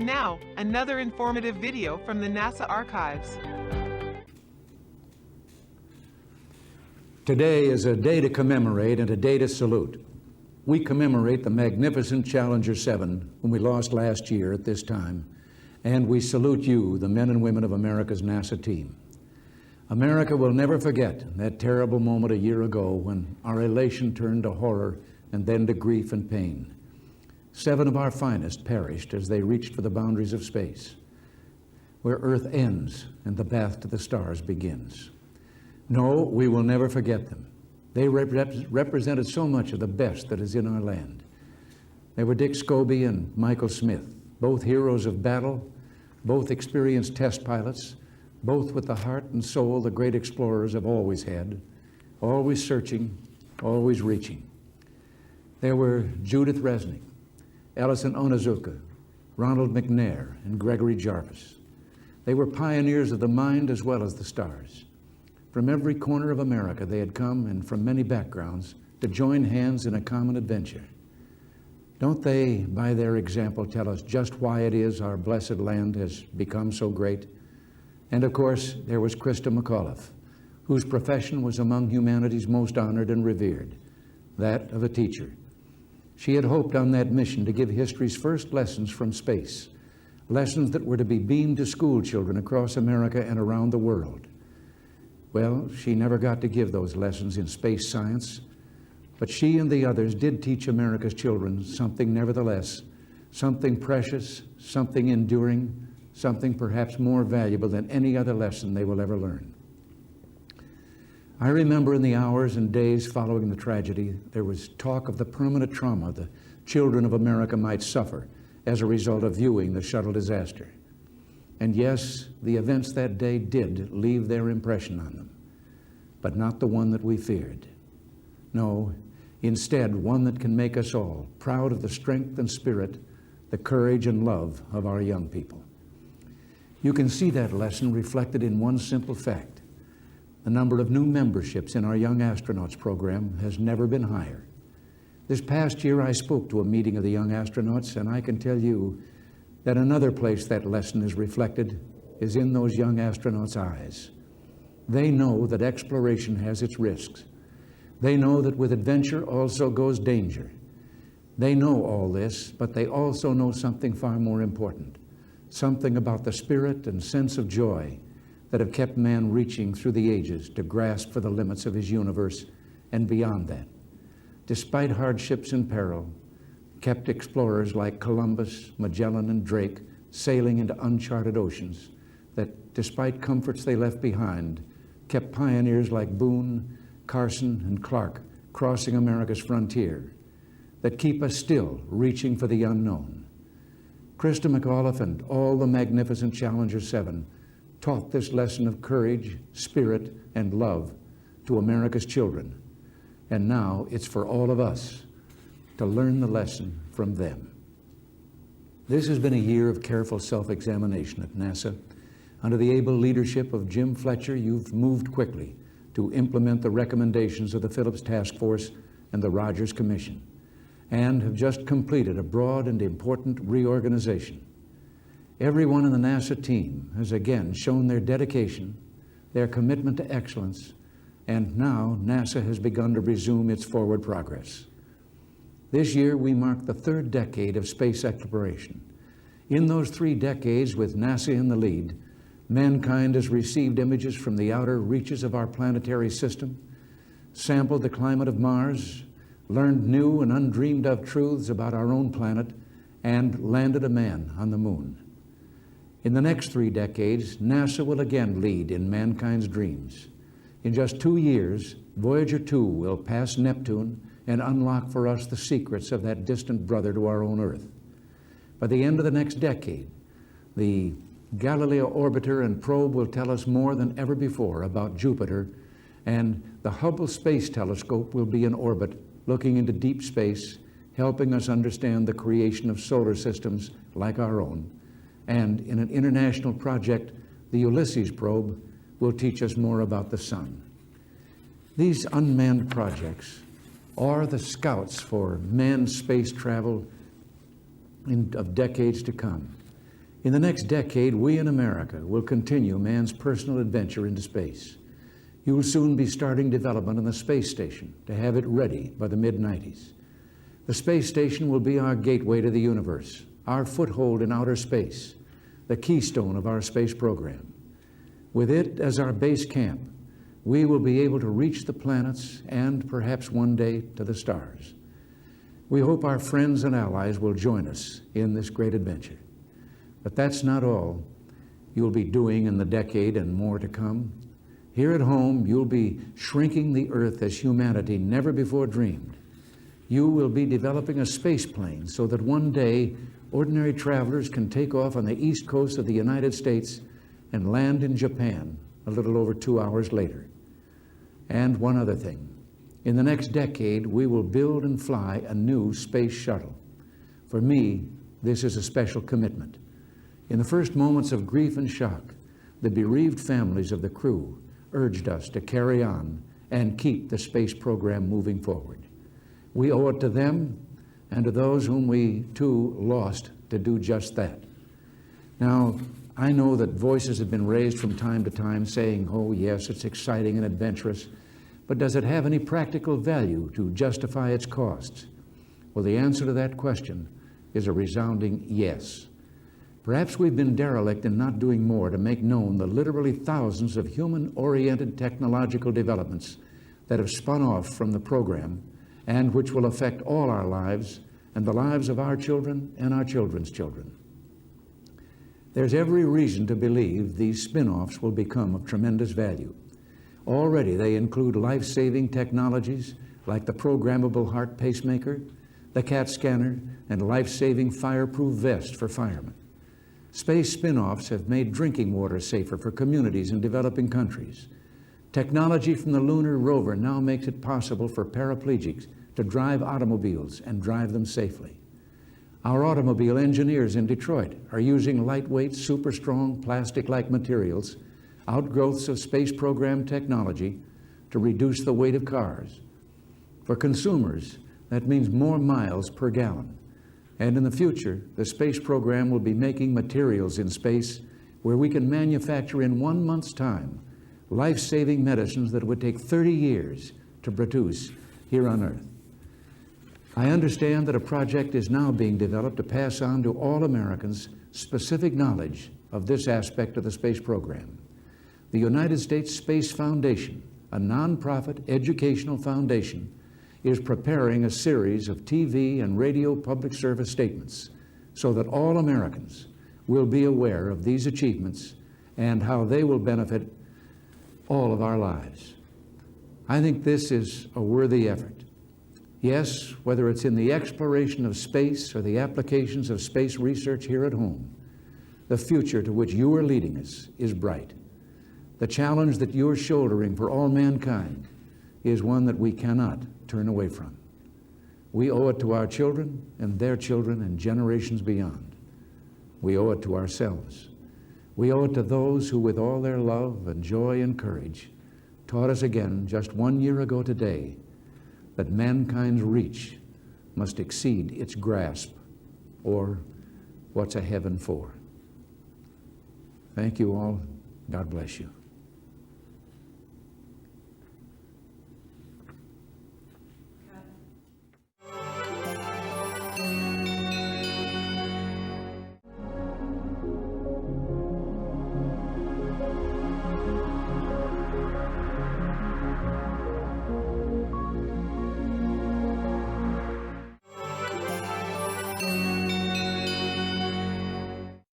And now, another informative video from the NASA archives. Today is a day to commemorate and a day to salute. We commemorate the magnificent Challenger 7, whom we lost last year at this time, and we salute you, the men and women of America's NASA team. America will never forget that terrible moment a year ago when our elation turned to horror and then to grief and pain. 7 of our finest perished as they reached for the boundaries of space, where Earth ends and the path to the stars begins. No, we will never forget them. They represented so much of the best that is in our land. They were Dick Scobie and Michael Smith, both heroes of battle, both experienced test pilots, both with the heart and soul the great explorers have always had, always searching, always reaching. There were Judith Resnick, Ellison Onizuka, Ronald McNair, and Gregory Jarvis. They were pioneers of the mind as well as the stars. From every corner of America they had come, and from many backgrounds, to join hands in a common adventure. Don't they, by their example, tell us just why it is our blessed land has become so great? And of course, there was Christa McAuliffe, whose profession was among humanity's most honored and revered, that of a teacher. She had hoped on that mission to give history's first lessons from space, lessons that were to be beamed to school children across America and around the world. Well, she never got to give those lessons in space science, but she and the others did teach America's children something nevertheless, something precious, something enduring, something perhaps more valuable than any other lesson they will ever learn. I remember in the hours and days following the tragedy, there was talk of the permanent trauma the children of America might suffer as a result of viewing the Shuttle disaster. And yes, the events that day did leave their impression on them, but not the one that we feared. No, instead, one that can make us all proud of the strength and spirit, the courage and love of our young people. You can see that lesson reflected in one simple fact. The number of new memberships in our Young Astronauts program has never been higher. This past year, I spoke to a meeting of the young astronauts, and I can tell you that another place that lesson is reflected is in those young astronauts' eyes. They know that exploration has its risks. They know that with adventure also goes danger. They know all this, but they also know something far more important, something about the spirit and sense of joy that have kept man reaching through the ages to grasp for the limits of his universe and beyond that. Despite hardships and peril, kept explorers like Columbus, Magellan, and Drake sailing into uncharted oceans that, despite comforts they left behind, kept pioneers like Boone, Carson, and Clark crossing America's frontier, that keep us still reaching for the unknown. Christa McAuliffe and all the magnificent Challenger 7 taught this lesson of courage, spirit, and love to America's children. And now it's for all of us to learn the lesson from them. This has been a year of careful self-examination at NASA. Under the able leadership of Jim Fletcher, you've moved quickly to implement the recommendations of the Phillips Task Force and the Rogers Commission, and have just completed a broad and important reorganization. Everyone in the NASA team has again shown their dedication, their commitment to excellence, and now NASA has begun to resume its forward progress. This year we mark the 3rd decade of space exploration. In those 3 decades, with NASA in the lead, mankind has received images from the outer reaches of our planetary system, sampled the climate of Mars, learned new and undreamed of truths about our own planet, and landed a man on the moon. In the next 3 decades, NASA will again lead in mankind's dreams. In just 2 years, Voyager 2 will pass Neptune and unlock for us the secrets of that distant brother to our own Earth. By the end of the next decade, the Galileo orbiter and probe will tell us more than ever before about Jupiter, and the Hubble Space Telescope will be in orbit, looking into deep space, helping us understand the creation of solar systems like our own. And in an international project, the Ulysses probe will teach us more about the sun. These unmanned projects are the scouts for manned space travel of decades to come. In the next decade, we in America will continue man's personal adventure into space. You will soon be starting development on the space station to have it ready by the mid-90s. The space station will be our gateway to the universe, our foothold in outer space, the keystone of our space program. With it as our base camp, we will be able to reach the planets and perhaps one day to the stars. We hope our friends and allies will join us in this great adventure. But that's not all you'll be doing in the decade and more to come. Here at home, you'll be shrinking the Earth as humanity never before dreamed. You will be developing a space plane so that one day ordinary travelers can take off on the east coast of the United States and land in Japan a little over 2 hours later. And one other thing. In the next decade, we will build and fly a new space shuttle. For me, this is a special commitment. In the first moments of grief and shock, the bereaved families of the crew urged us to carry on and keep the space program moving forward. We owe it to them and to those whom we, too, lost to do just that. Now, I know that voices have been raised from time to time saying, oh, yes, it's exciting and adventurous, but does it have any practical value to justify its costs? Well, the answer to that question is a resounding yes. Perhaps we've been derelict in not doing more to make known the literally thousands of human-oriented technological developments that have spun off from the program and which will affect all our lives and the lives of our children and our children's children. There's every reason to believe these spin-offs will become of tremendous value. Already they include life-saving technologies like the programmable heart pacemaker, the CAT scanner, and life-saving fireproof vest for firemen. Space spin-offs have made drinking water safer for communities in developing countries. Technology from the lunar rover now makes it possible for paraplegics to drive automobiles and drive them safely. Our automobile engineers in Detroit are using lightweight, super-strong, plastic-like materials, outgrowths of space program technology, to reduce the weight of cars. For consumers, that means more miles per gallon. And in the future, the space program will be making materials in space where we can manufacture in 1 month's time life-saving medicines that would take 30 years to produce here on Earth. I understand that a project is now being developed to pass on to all Americans specific knowledge of this aspect of the space program. The United States Space Foundation, a nonprofit educational foundation, is preparing a series of TV and radio public service statements so that all Americans will be aware of these achievements and how they will benefit all of our lives. I think this is a worthy effort. Yes, whether it's in the exploration of space or the applications of space research here at home, the future to which you are leading us is bright. The challenge that you're shouldering for all mankind is one that we cannot turn away from. We owe it to our children and their children and generations beyond. We owe it to ourselves. We owe it to those who, with all their love and joy and courage, taught us again just 1 year ago today that mankind's reach must exceed its grasp, or what's a heaven for? Thank you all. God bless you.